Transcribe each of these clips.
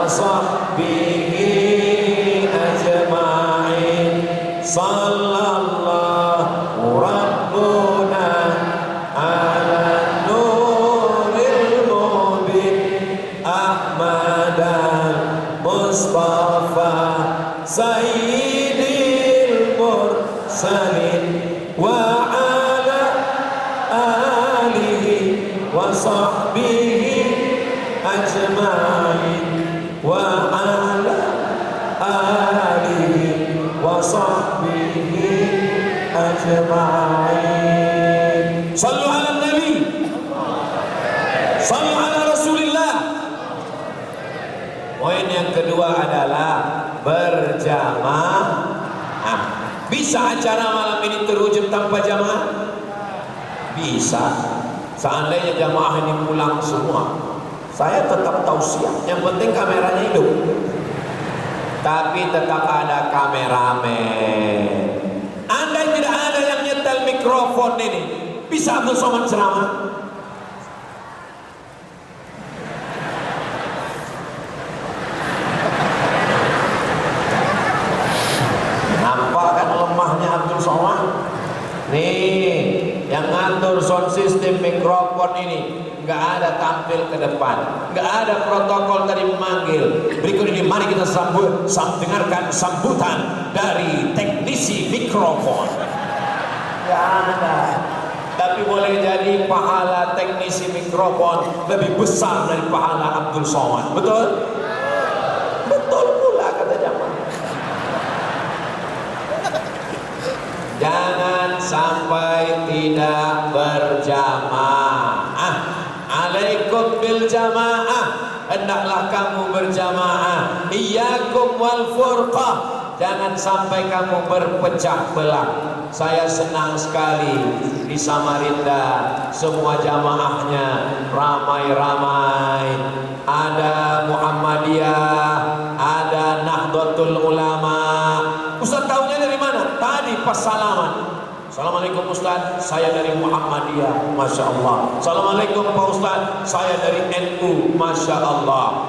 وصحبه أجمعين صلى الله ربنا على النور المبين أحمد المصطفى سيد المرسلين وعلى آله وصحبه أجمعين وعلى آله وصحبه أجمعين. صلوا على النبي، صلوا على Rasulillah. Poin yang kedua adalah berjamaah. Bisa acara malam ini terwujud tanpa jamaah? Bisa. Seandainya jamaah ini pulang semua, saya tetap tausiah. Yang penting kameranya hidup. Tapi tetap ada kameramen. Andai tidak ada yang nyetel mikrofon ini, bisa Abdul Somad ceramah? Nampak kan lemahnya Abdul Somad? Nih, yang ngatur sound system mikrofon ini nggak ada tampil ke depan, nggak ada protokol tadi memanggil. Berikut ini mari kita dengarkan sambutan dari teknisi mikrofon. Nggak ada. Tapi boleh jadi pahala teknisi mikrofon lebih besar dari pahala Abdul Somad. Betul? Betul pula kata jamaah. Jangan sampai tidak berjamaah. Alaikum bil jamaah, hendaklah kamu berjamaah. Iyyakum wal furqah, jangan sampai kamu berpecah belah. Saya senang sekali di Samarinda, semua jamaahnya ramai-ramai. Ada Muhammadiyah, ada Nahdlatul Ulama. Ustaz tahunya dari mana? Tadi pas salaman. Assalamualaikum Ustaz, saya dari Muhammadiyah, Masya Allah. Assalamualaikum Pak Ustaz, saya dari NU, Masya Allah.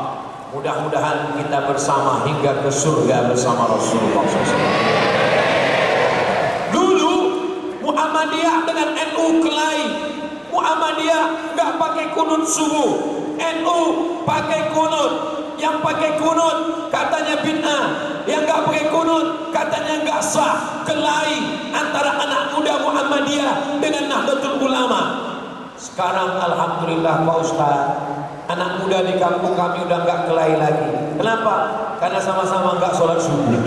Mudah-mudahan kita bersama hingga ke surga bersama Rasulullah SAW. Dulu Muhammadiyah dengan NU kelahi. Muhammadiyah nggak pakai kunut subuh, NU pakai kunut. Yang pakai kunut katanya bid'ah, yang nggak pakai kunut katanya nggak sah. Kelahi antara anak muda Muhammadiyah dengan Nahdlatul Ulama. Sekarang alhamdulillah Pak Ustaz, anak muda di kampung kami udah nggak kelahi lagi. Kenapa? Karena sama-sama nggak sholat subuh.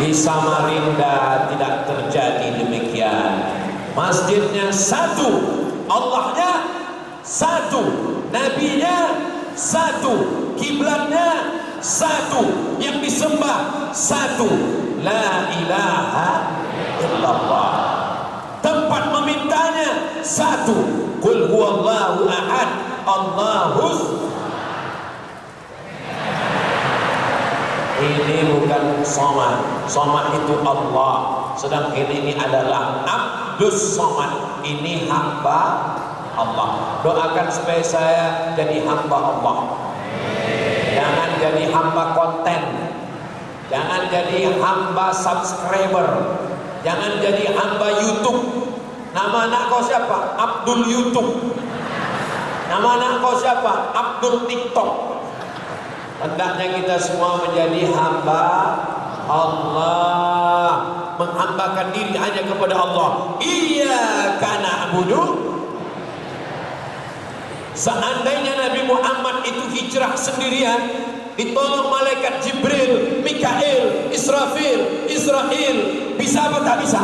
Di Samarinda tidak terjadi demikian. Masjidnya satu, Allahnya satu, nabinya satu, kiblatnya satu, yang disembah satu, la ilaha illallah. Tempat memintanya satu, qul huwallahu ahad, Allahus. Ini bukan somad, somad itu Allah, sedang ini adalah Abdus Somad, ini hamba Allah. Doakan supaya saya jadi hamba Allah. Jangan jadi hamba konten, jangan jadi hamba subscriber, jangan jadi hamba YouTube. Nama anak kau siapa? Abdul YouTube. Nama anak kau siapa? Abdul TikTok. Hendaknya kita semua menjadi hamba Allah, menghambakan diri hanya kepada Allah. Iyyaka na'budu. Seandainya Nabi Muhammad itu hijrah sendirian, ditolong malaikat Jibril, Mikail, Israfil, Israel, bisa apa tak bisa?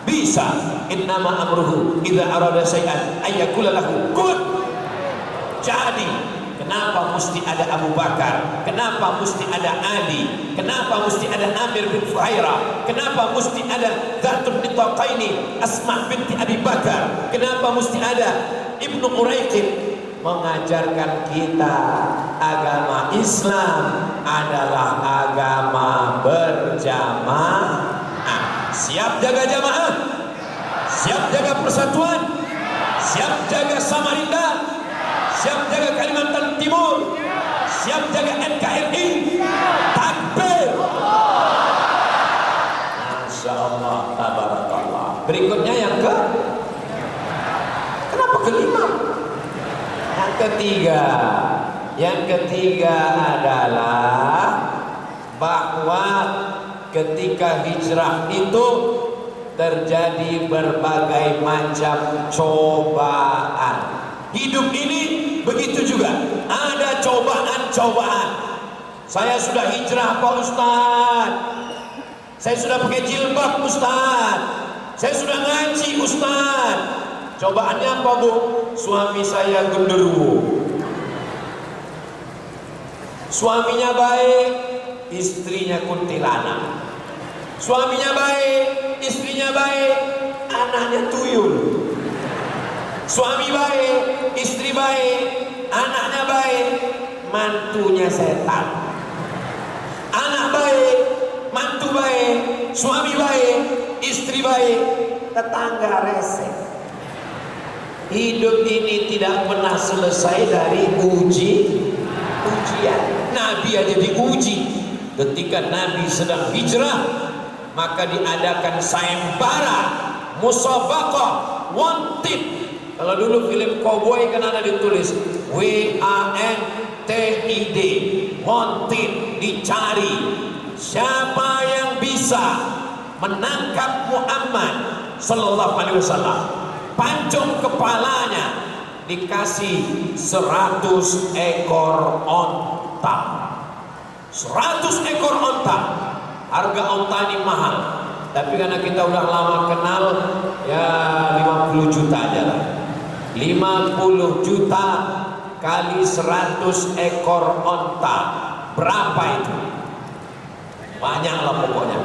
Bisa. Innama amruhu idza arada syai'an ayyakula lahu kun. Jadi kenapa mesti ada Abu Bakar? Kenapa mesti ada Ali? Kenapa mesti ada Amir bin Fuhairah? Kenapa mesti ada Dzatun Nitaqaini, Asma binti Abi Bakar? Kenapa mesti ada Ibnu Uraiqin? Mengajarkan kita agama Islam adalah agama berjamaah. Siap jaga jamaah? Siap jaga persatuan? Siap jaga Samarinda? siap jaga Kalimantan Timur, siap jaga NKRI. Takbir. Masya Allah, tabarakallah. Berikutnya yang kenapa kelima? Yang ketiga adalah bahwa ketika hijrah itu terjadi berbagai macam cobaan. Hidup ini begitu juga, ada cobaan-cobaan. Saya sudah hijrah Pak Ustaz, saya sudah pakai jilbab Ustaz, saya sudah ngaji Ustaz. Cobaannya apa Bu? Suami saya genderuwo. Suaminya baik, istrinya kuntilanak. Suaminya baik, istrinya baik, anaknya tuyul. Suami baik, istri baik, anaknya baik, mantunya setan. Anak baik, mantu baik, suami baik, istri baik, tetangga resek. Hidup ini tidak pernah selesai dari ujian. Nabi aja diuji. Ketika Nabi sedang hijrah, maka diadakan sayembara, musabaqah, wanted. Kalau dulu film cowboy kan ada ditulis WANTED, wanted, dicari. Siapa yang bisa menangkap Muhammad sallallahu alaihi wasallam, pancung kepalanya, dikasih 100 ekor onta. 100 ekor onta. Harga onta ini mahal, tapi karena kita udah lama kenal, ya 50 juta aja lah. 50 juta kali 100 ekor onta, berapa itu? Banyak lah pokoknya.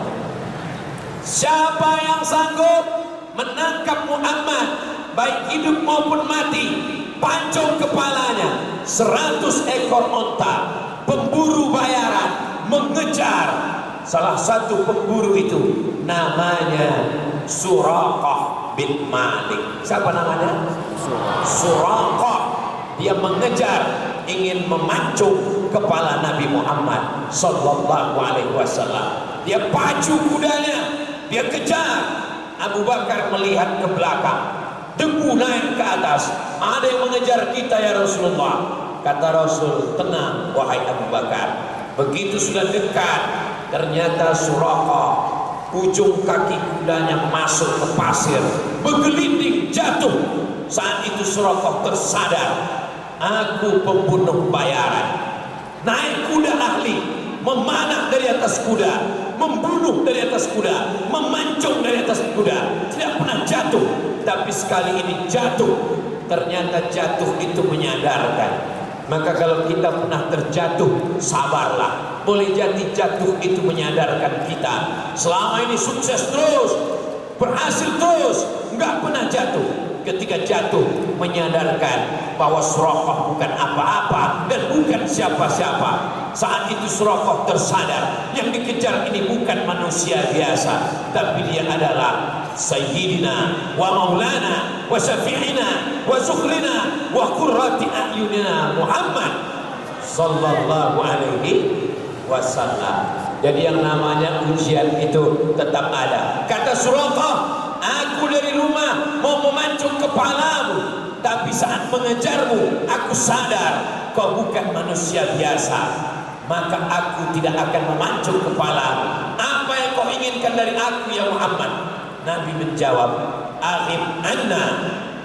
Siapa yang sanggup menangkap Muhammad, baik hidup maupun mati, pancung kepalanya, 100 ekor onta. Pemburu bayaran mengejar salah satu pemburu itu, namanya Suraqah bin Malik. Siapa namanya? Suraqah. Dia mengejar, ingin memancung kepala Nabi Muhammad sallallahu alaihi wasallam. Dia pacu kudanya, dia kejar. Abu Bakar melihat ke belakang, debu naik ke atas. Ada yang mengejar kita ya Rasulullah. Kata Rasul, tenang wahai Abu Bakar. Begitu sudah dekat, ternyata Suraqah, ujung kaki kudanya masuk ke pasir, bergelinding jatuh. Saat itu Suraqah tersadar, aku pembunuh bayaran. Naik kuda ahli, memanah dari atas kuda, membunuh dari atas kuda, memancung dari atas kuda, tidak pernah jatuh. Tapi sekali ini jatuh, ternyata jatuh itu menyadarkan. Maka kalau kita pernah terjatuh, sabarlah. Boleh jadi jatuh itu menyadarkan kita. Selama ini sukses terus, berhasil terus, nggak pernah jatuh. Ketika jatuh, menyadarkan bahwa Suraqah bukan apa-apa dan bukan siapa-siapa. Saat itu Suraqah tersadar, yang dikejar ini bukan manusia biasa, tapi dia adalah Sayyidina wa Maulana wa Syafi'ina wa Zukhrina wa Qurrati A'yunina Muhammad sallallahu alaihi wasallam. Jadi yang namanya ujian itu tetap ada. Kata Suraqah, aku dari rumah mau memancung kepalamu, tapi saat mengejarmu aku sadar kau bukan manusia biasa. Maka aku tidak akan memancung kepalamu. Apa yang kau inginkan dari aku ya Muhammad? Nabi menjawab, akhim anna,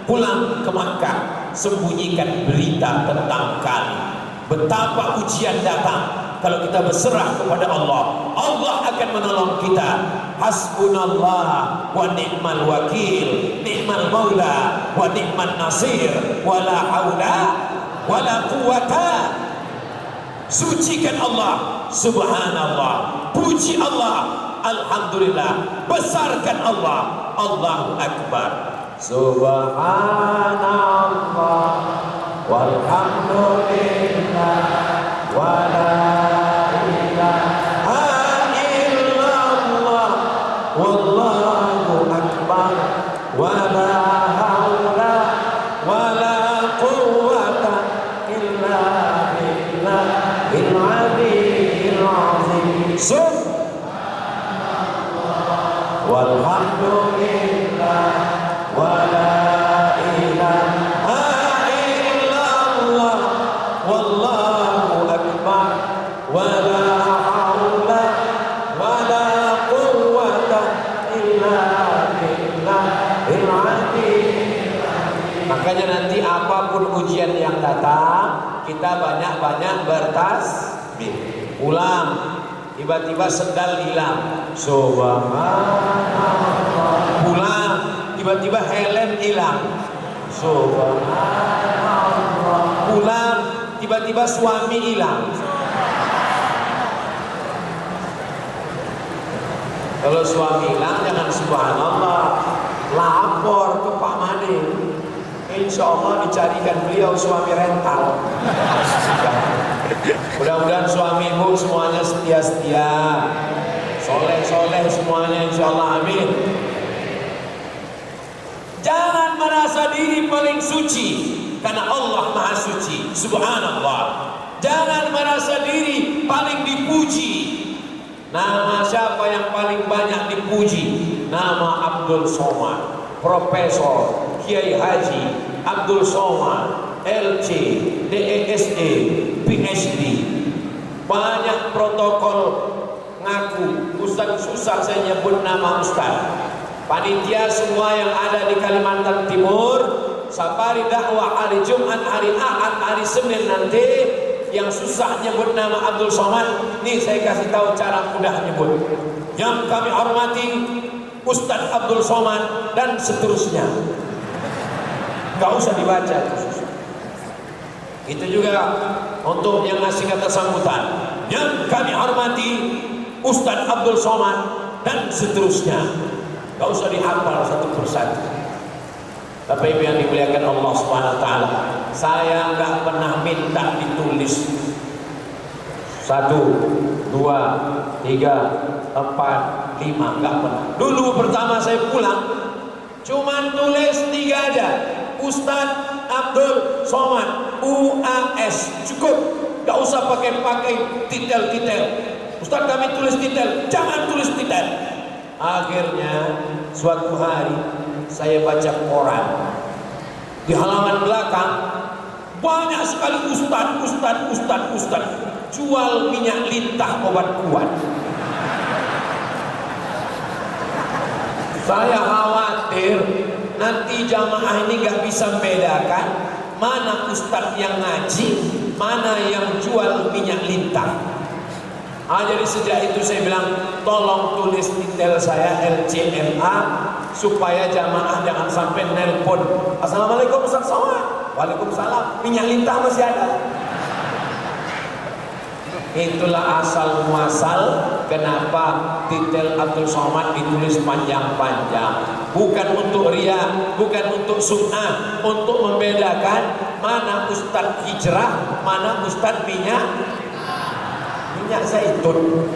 pulang ke Makkah, sembunyikan berita tentang kami. Betapa ujian datang. Kalau kita berserah kepada Allah, Allah akan menolong kita. Hasbunallah wa ni'mal wakil, ni'mal maula wa ni'man nasir, wala haula wala quwata. Sucikan Allah, subhanallah, puji Allah, alhamdulillah, besarkan Allah, Allahu Akbar. Subhanallah walhamdulillah wala ilaha illallah wallahu akbar wala haula wala quwwata nanti apapun ujian yang datang, kita banyak-banyak bertasbih. Ulang, tiba-tiba sendal hilang, subhanallah. Pulang, tiba-tiba helm hilang, subhanallah. Pulang, tiba-tiba suami hilang. Kalau suami hilang jangan subhanallah, lapor ke Pak Made. Insya Allah dicarikan beliau suami rental. Mudah-mudahan suami ibu semuanya setia-setia, soleh-soleh semuanya, insya Allah, amin. Jangan merasa diri paling suci, karena Allah maha suci, subhanallah. Jangan merasa diri paling dipuji. Nama siapa yang paling banyak dipuji? Nama Abdul Somad, Profesor Kiai Haji Abdul Somad, LC, DESE, PhD. Banyak protokol ngaku. Ustaz susah saya nyebut nama Ustaz. Panitia semua yang ada di Kalimantan Timur, safari dakwah hari Jumat, hari Ahad, hari Senin nanti, yang susah nyebut nama Abdul Somad, nih saya kasih tahu cara mudah nyebut. Yang kami hormati Ustadz Abdul Somad dan seterusnya. Gak usah dibaca, itu juga untuk yang ngasih kata sambutan. Yang kami hormati Ustadz Abdul Somad dan seterusnya. Gak usah dihafal satu persatu. Bapak Ibu yang dimuliakan Allah Subhanahu wa taala, saya nggak pernah minta ditulis 1, 2, 3, 4, 5, nggak pernah. Dulu pertama saya pulang, cuman tulis 3 aja, Ustadz Abdul Somad, UAS, cukup, nggak usah pakai titel-titel. Ustadz kami tulis titel, jangan tulis titel. Akhirnya suatu hari saya baca koran, di halaman belakang banyak sekali ustad jual minyak lintah obat kuat. Saya khawatir nanti jamaah ini gak bisa membedakan mana ustad yang ngaji, mana yang jual minyak lintah. Jadi sejak itu saya bilang, tolong tulis detail saya LCMA supaya jamaah jangan sampai nelpon, Assalamualaikum Ustaz Somad, Waalaikumsalam, minyak lintah masih ada. Itulah asal muasal kenapa detail Abdul Somad ditulis panjang-panjang. Bukan untuk riya, bukan untuk sum'ah, untuk membedakan mana Ustadz hijrah, mana Ustadz minyak zaitun.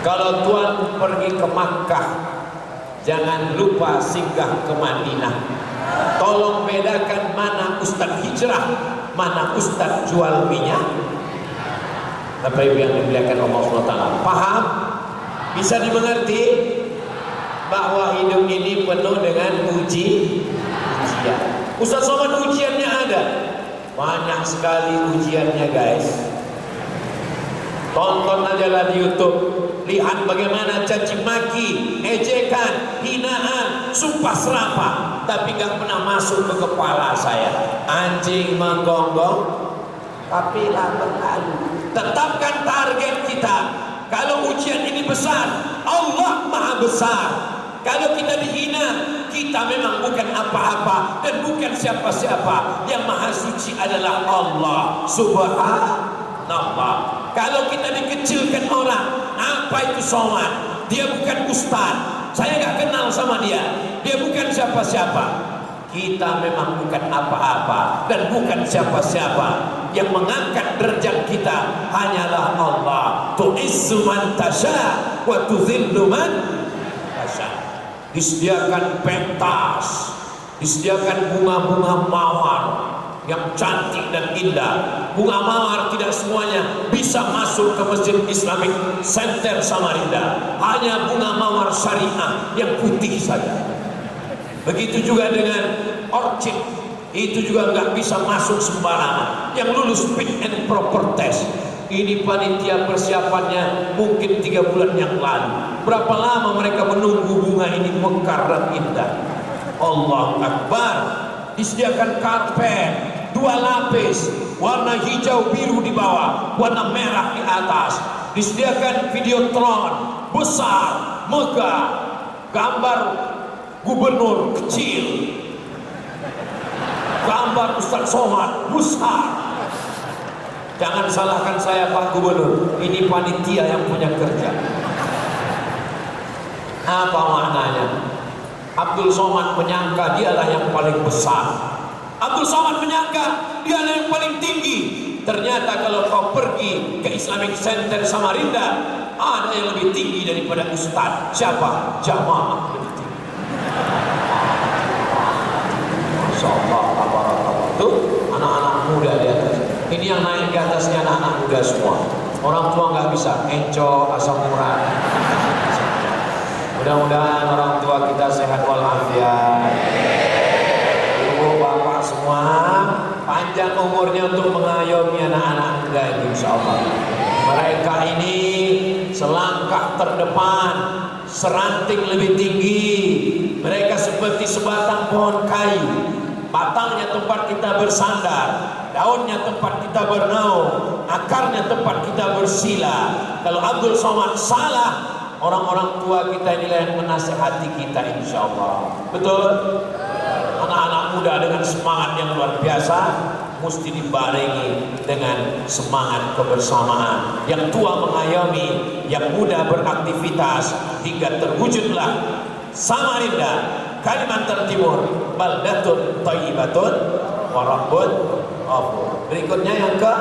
Kalau Tuhan pergi ke Makkah, jangan lupa singgah ke Madinah. Tolong bedakan mana Ustadz hijrah, mana Ustadz jual minyak. Bapak Ibu yang dimuliakan Allah SWT, paham? Bisa dimengerti bahwa hidup ini penuh dengan ujian. Ustadz Somad ujiannya ada, banyak sekali ujiannya guys. Tonton aja lah di YouTube, lihat bagaimana caci maki, ejekan, hinaan, sumpah serapah, tapi gak pernah masuk ke kepala saya. Anjing menggonggong, tapi lah berlalu. Tetapkan target kita. Kalau ujian ini besar, Allah maha besar. Kalau kita dihina, kita memang bukan apa-apa dan bukan siapa-siapa. Yang maha suci adalah Allah Subhanallah. Kalau kita dikecilkan orang, apa itu Somad? Dia bukan ustaz, saya gak kenal sama dia. Dia bukan siapa-siapa. Kita memang bukan apa-apa dan bukan siapa-siapa. Yang mengangkat derajat kita hanyalah Allah. Tu'izzu man tasya wa tuzillu man tasya. Disediakan pentas, disediakan bunga-bunga mawar yang cantik dan indah. Bunga mawar tidak semuanya bisa masuk ke Masjid Islamic Center Samarinda. Hanya bunga mawar syariah yang putih saja. Begitu juga dengan orchid, itu juga nggak bisa masuk sembarangan. Yang lulus fit and proper test. Ini panitia persiapannya mungkin 3 bulan yang lalu. Berapa lama mereka menunggu bunga ini mekar dan indah. Allah Akbar. disediakan karpet 2 lapis, warna hijau biru di bawah, warna merah di atas. Disediakan videotron besar, megah, gambar gubernur kecil, gambar Ustaz Somad besar. Jangan salahkan saya Pak Gubernur, ini panitia yang punya kerja. Apa maknanya? Abdul Somad menyangka dialah yang paling besar. Abdul Somad menyangka dialah yang paling tinggi. Ternyata kalau kau pergi ke Islamic Center Samarinda, ada yang lebih tinggi daripada Ustaz. Siapa? Jamaah lebih tinggi. Masya Allah, tuh anak-anak muda di atas. Ini yang naik ke atasnya anak-anak muda semua. Orang tua nggak bisa, enco, asam urat. Mudah-mudahan orang tua kita sehat walafiat. Ibu bapak semua panjang umurnya untuk mengayomi anak-anak muda ini, insya Allah. Mereka ini selangkah terdepan, seranting lebih tinggi. Mereka seperti sebatang pohon kayu, batangnya tempat kita bersandar, daunnya tempat kita bernaung, akarnya tempat kita bersila. Kalau Abdul Somad salah, orang-orang tua kita inilah yang menasihati kita, insya Allah. Betul? Anak-anak muda dengan semangat yang luar biasa mesti dibarengi dengan semangat kebersamaan. Yang tua mengayomi, yang muda beraktivitas hingga terwujudlah Samarinda, Kalimantan Timur, baldatun thayyibatun wa rabbun ghafur. Berikutnya yang ke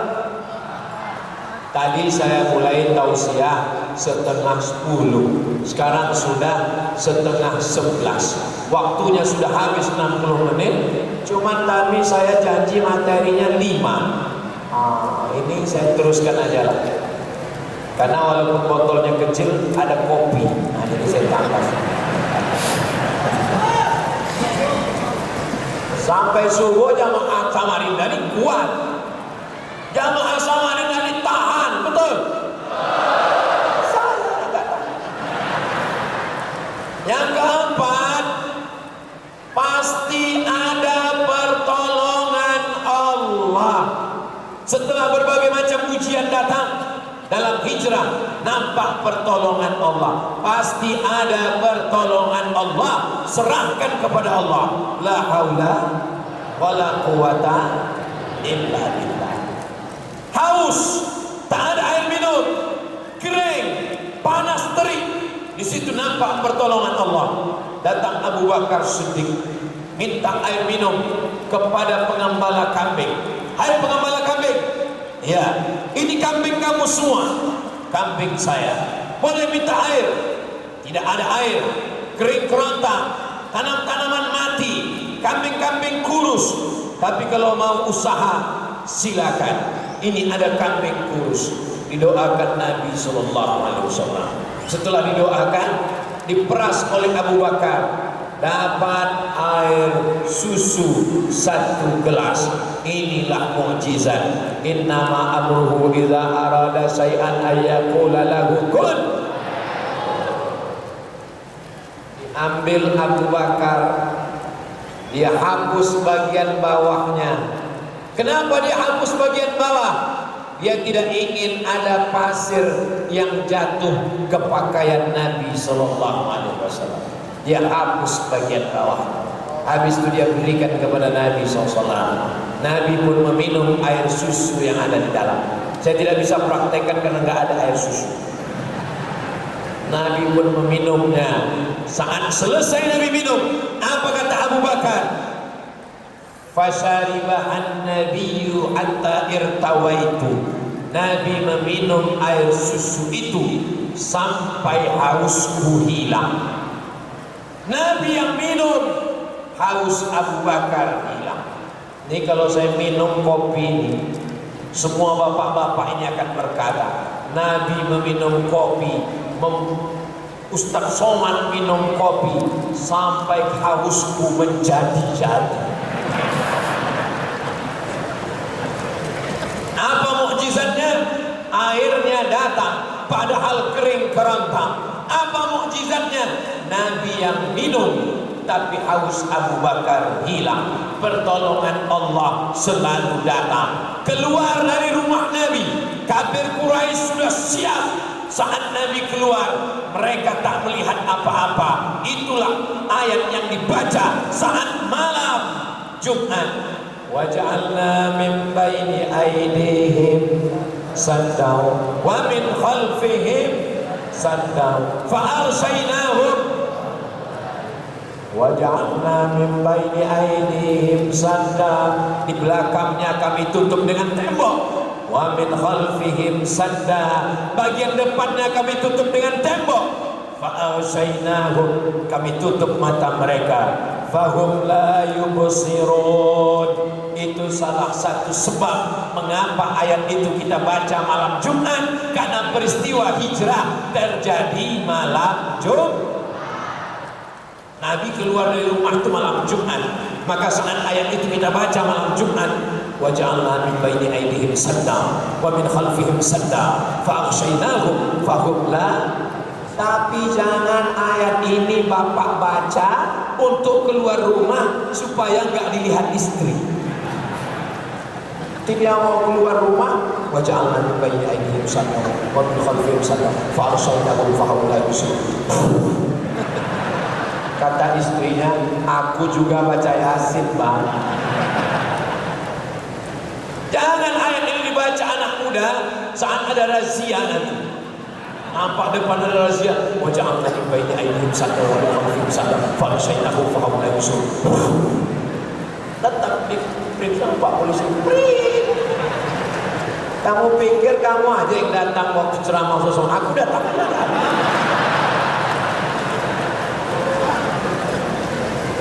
tadi saya mulai tausiah 9:30, sekarang sudah 10:30. Waktunya sudah habis 60 menit. Cuman tadi saya janji materinya 5. Ini saya teruskan aja lah. Karena walaupun botolnya kecil ada kopi. Jadi saya tambah. Sampai subuh jamaah Samarinda ini kuat. Jamaah Samarinda ini tahan, betul? Saya enggak tahan. Yang keempat, pasti ada pertolongan Allah. Setelah berbagai macam ujian datang dalam hijrah, nampak pertolongan Allah. Pasti ada pertolongan Allah. Serahkan kepada Allah. La haula wala quwata illa billah. Haus, tak ada air minum, kering, panas terik. Di situ nampak pertolongan Allah. Datang Abu Bakar Siddiq, minta air minum kepada pengembala kambing. Hai pengembala kambing, ya, ini kambing kamu semua, kambing saya. Boleh minta air? Tidak ada air, kering kerontang, tanam-tanaman mati, kambing-kambing kurus. Tapi kalau mau usaha, silakan. Ini ada kambing kurus. Didoakan Nabi SAW. Setelah didoakan, diperas oleh Abu Bakar. Dapat air susu 1 gelas. Inilah mukjizat. Innama amruhu idza arada syai'an ayyaqula lahu kun. Ambil Abu Bakar, dia hapus bagian bawahnya. Kenapa dia hapus bagian bawah? Dia tidak ingin ada pasir yang jatuh ke pakaian Nabi SAW. Dia hapus bagian bawah. Habis itu dia berikan kepada Nabi SAW. Nabi pun meminum air susu yang ada di dalam. Saya tidak bisa praktekkan karena nggak ada air susu. Nabi pun meminumnya. Saat selesai Nabi minum, apa kata Abu Bakar? Fasyaribahan nabiyyu hatta irtawaitu. Nabi meminum air susu itu sampai hausku hilang. Nabi yang minum, haus Abu Bakar hilang. Ini kalau saya minum kopi ini, semua bapak-bapak ini akan berkata, Nabi meminum kopi, Ustaz Somad minum kopi sampai hausku menjadi-jadi. Apa mukjizatnya? Airnya datang padahal kering kerontang. Apa mukjizatnya? Nabi yang minum tapi haus Abu Bakar hilang. pertolongan Allah selalu datang. Keluar dari rumah Nabi, kafir Quraisy sudah siap. Saat Nabi keluar, mereka tak melihat apa-apa. Itulah ayat yang dibaca saat malam Jumat. Waja'alna min baini aydihim saddaw wa min khalfihim saddaw fa'arsaynahum waja'alna min baini aydihim saddaw. Di belakangnya kami tutup dengan tembok. Wa min khalfihim sadda, bagian depannya kami tutup dengan tembok. Fa'arsaynahum, kami tutup mata mereka. Fahum la yubsirun. Itu salah satu sebab mengapa ayat itu kita baca malam Jumat, karena peristiwa hijrah terjadi malam Jumat. Nabi keluar dari rumah itu malam Jumat, maka saat ayat itu kita baca malam Jumat, waja'alna min baini aydihim sadda wa min khalfihim sadda fa'aghshaynahum fahum la. Tapi jangan ayat ini bapak baca untuk keluar rumah supaya enggak dilihat istri. Dia mau keluar rumah, waja'alna min baini aydihim sadda wa min khalfihim sadda fa'aghshaynahum fahum la yubsirun. Kata istrinya, aku juga baca Yasin, Bang. Jangan ayat ini dibaca anak muda saat ada razia nanti. Nampak depan ada razia, waja'alna min baini aydihim sadda wa min khalfihim sadda fa'aghshaynahum fahum la yubsirun. Tetap diperiksa Pak polisi. Kamu pikir kamu aja yang datang waktu ceramah sosok, aku datang.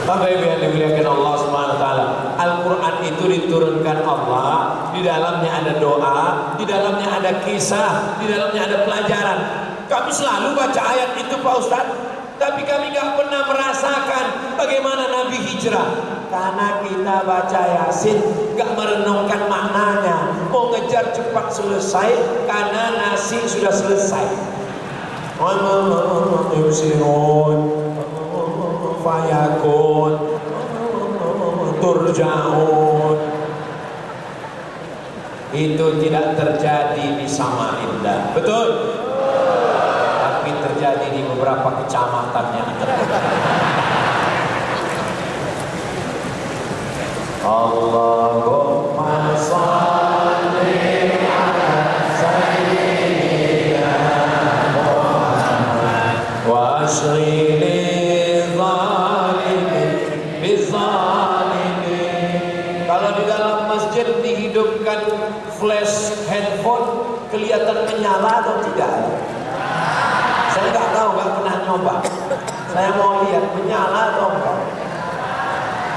Bapak Ibu yang dimuliakan Allah Subhanahu wa taala, Al-Qur'an itu diturunkan Allah, di dalamnya ada doa, di dalamnya ada kisah, di dalamnya ada pelajaran. Kami selalu baca ayat itu Pak Ustaz, tapi kami enggak pernah merasakan bagaimana Nabi hijrah. Karena kita baca Yasin enggak merenungkan maknanya, mau ngejar cepat selesai karena nasi sudah selesai. Fayakun turja'un. Itu tidak terjadi di Samarinda, betul? Tapi terjadi di beberapa kecamatan yang Allahumma shalli ala sayyidina Muhammad wa ashri dihidupkan flash handphone, kelihatan menyala atau tidak? Saya nggak tahu, nggak pernah nyoba. Saya mau lihat menyala atau enggak.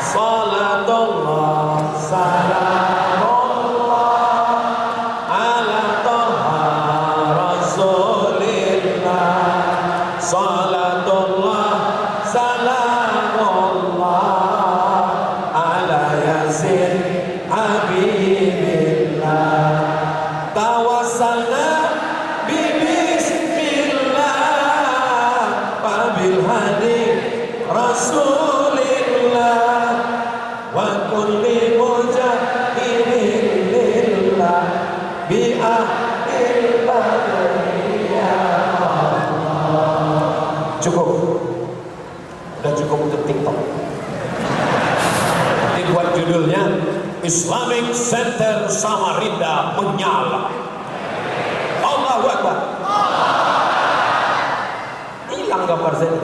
Salatullah salamullah ala toha rasulillah. Salatullah salamullah ala yasin Habibillah. Tawassalna bismillah wabil hadi rasulillah wa kulli mujahidin lillah bi ahlil ya Allah. Cukup, udah cukup untuk TikTok. Nanti buat judulnya Islamic Center Samarinda menyala. Allahu Akbar. Hilang gambar saya.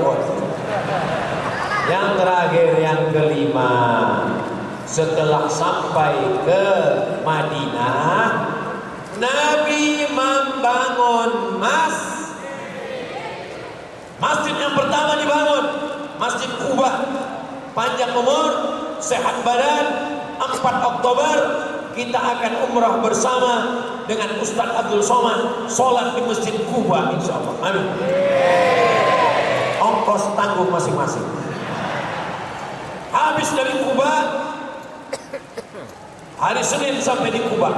Yang terakhir, yang kelima, setelah sampai ke Madinah, Nabi membangun masjid yang pertama dibangun, Masjid Quba. Panjang umur, sehat badan. 4 Oktober kita akan umrah bersama dengan Ustaz Abdul Somad, sholat di Masjid Quba insyaallah. Amin. Ongkos tanggung masing-masing. Habis dari Quba, hari Senin sampai di Quba,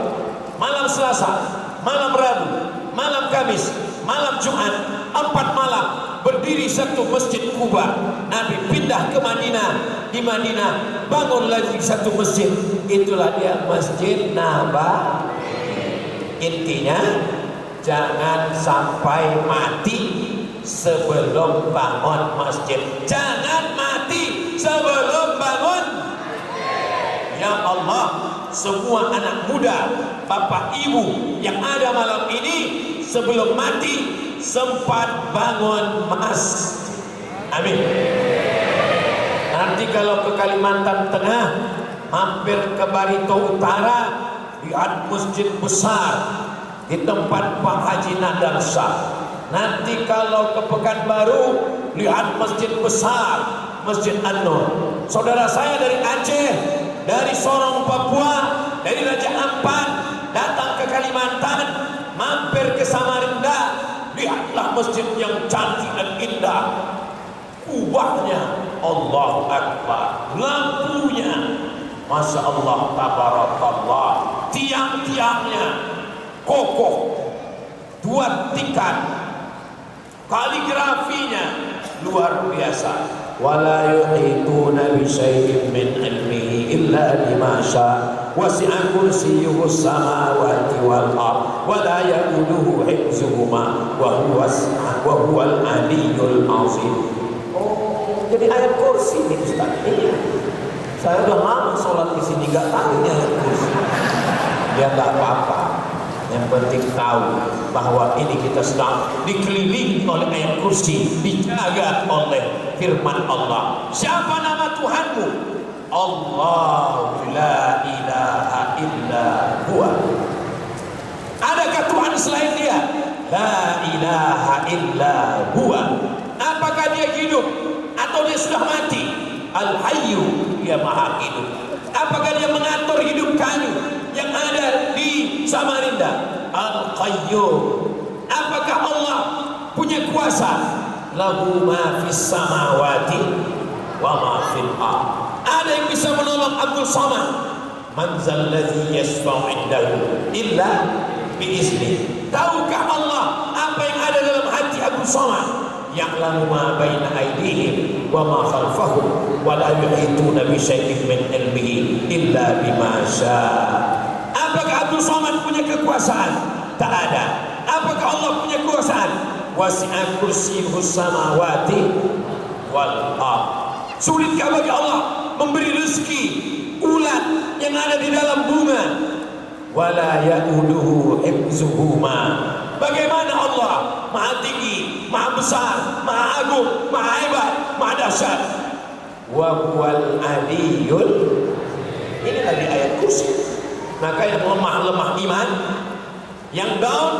malam Selasa, malam Rabu, malam Kamis, malam Jumat, 4 malam berdiri satu Masjid Quba. Nabi pindah ke Madinah. Di Madinah bangun lagi satu masjid, itulah dia Masjid Nabawi. Intinya jangan sampai mati sebelum bangun masjid. Jangan mati sebelum bangun. Ya Allah, semua anak muda, bapak ibu yang ada malam ini, sebelum mati sempat bangun masjid. Amin. Nanti kalau ke Kalimantan Tengah, hampir ke Barito Utara, lihat masjid besar di tempat Pak Haji Nadar Shah. Nanti kalau ke Pekanbaru, lihat masjid besar, Masjid An-Nur. Saudara saya dari Aceh, dari Sorong Papua, dari Raja Ampat, datang ke Kalimantan, mampir ke Samarinda, lihatlah masjid yang cantik dan indah. Kubahnya, Allahu Akbar, lampunya, Masya Allah, tabarakallah, tiang-tiangnya kokoh, 2 tingkat, kaligrafinya luar biasa. Wala yuhituna bi syai'in min ilmihi illa bima syaa wasi'a kursiyyuhu samawati wal ardh wa la ya'uduhu hifdzuhuma wa huwal aliyyul azim. Oh, jadi ayat kursi ini Ustaz. Iya. Saya udah lama sholat di sini nggak tahu ini ayat kursi. Ya nggak apa-apa. Yang penting tahu bahwa ini kita sedang dikelilingi oleh ayat kursi, dijaga oleh firman Allah. Siapa nama Tuhanmu? Allah la ilaha illa huwa. Adakah Tuhan selain Dia? La ilaha illa huwa. Apakah Dia hidup atau Dia sudah mati? Al-Hayyu, Dia maha hidup. Apakah Dia mengatur hidup kami yang ada di Samarinda? Al-Qayyum. Apakah Allah punya kuasa? Lahu ma fis samawati wa ma fil ardh. Ada yang bisa menolong Abdul Samad? Man zal ladzi yashfa'u indahu illa biizni. Tahukah Allah apa yang ada dalam hati Abdul Samad? Ya'lamu ma baina aydihim wa ma khalfahum wa la yuhituna bi syai'in min ilmihi illa bima syaa. Apakah Abdul Samad punya kekuasaan? Tak ada. Apakah Allah punya kekuasaan? Wasi'a kursiyyuhu samawati wal ardh. Sulitkah bagi Allah memberi rezeki ulat yang ada di dalam bunga? Wala ya'uduhu hifdzuhuma. Bagaimana Allah maha tinggi, maha besar, maha agung, maha hebat, maha dahsyat. Wa huwal aliyyul. Ini lagi ayat kursi. Maka yang lemah-lemah iman, yang down,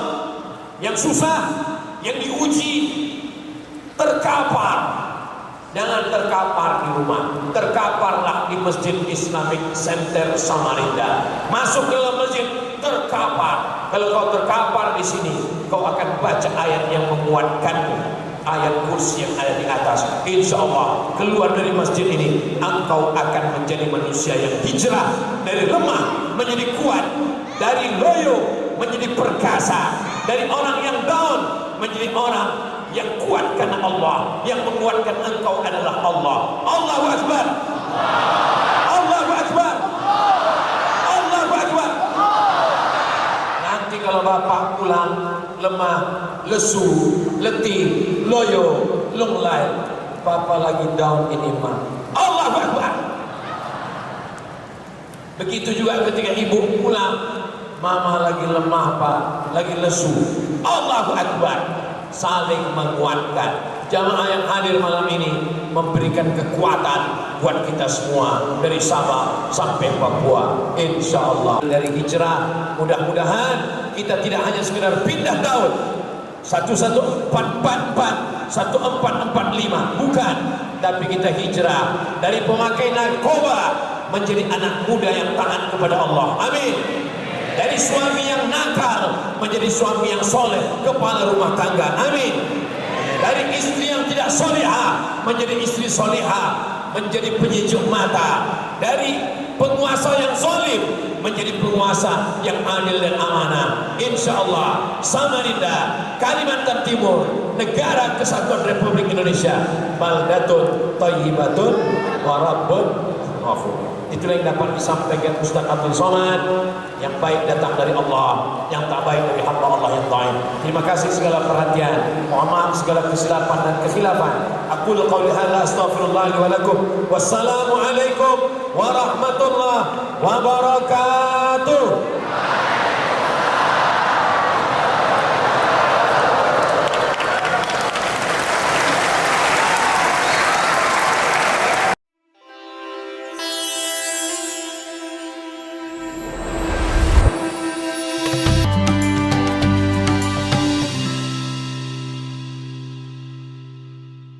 yang susah, yang diuji, terkapar. Jangan terkapar di rumah, terkaparlah di Masjid Islamic Center Samarinda. Masuk ke dalam masjid, terkapar. Kalau kau terkapar di sini, kau akan baca ayat yang menguatkanmu, ayat kursi yang ada di atas. Insya Allah keluar dari masjid ini, engkau akan menjadi manusia yang hijrah dari lemah menjadi kuat, dari loyo menjadi perkasa, dari orang yang down menjadi orang yang kuat karena Allah. Yang menguatkan engkau adalah Allah. Allahu Akbar. Allahu Akbar. Allahu Akbar. Nanti kalau bapak pulang lemah, lesu, letih, loyo, lunglai, bapak lagi down ini mah. Allahu Akbar. Begitu juga ketika ibu pulang, mama lagi lemah pak, lagi lesu. Allahu Akbar. Saling menguatkan. Jamaah yang hadir malam ini memberikan kekuatan buat kita semua dari Sabah sampai Papua. Insya Allah dari hijrah, mudah-mudahan kita tidak hanya sekedar pindah tahun 1444, 1445, bukan, tapi kita hijrah dari pemakai narkoba menjadi anak muda yang taat kepada Allah. Amin. Dari suami yang nakal menjadi suami yang soleh, kepala rumah tangga. Amin. Dari istri yang tidak solehah menjadi istri solehah, menjadi penyejuk mata. Dari penguasa yang zalim menjadi penguasa yang adil dan amanah. Insyaallah Samarinda, Kalimantan Timur, Negara Kesatuan Republik Indonesia, baldatun thayyibatun wa rabbun ghafur. Itulah yang dapat disampaikan Ustaz Abdul Somad, yang baik datang dari Allah, yang tak baik dari hamba Allah yang taib. Terima kasih segala perhatian, mohon maaf segala kesilapan dan kekhilafan. Aku qauli hadza astaghfirullah li wa lakum. Wassalamualaikum warahmatullahi wabarakatuh.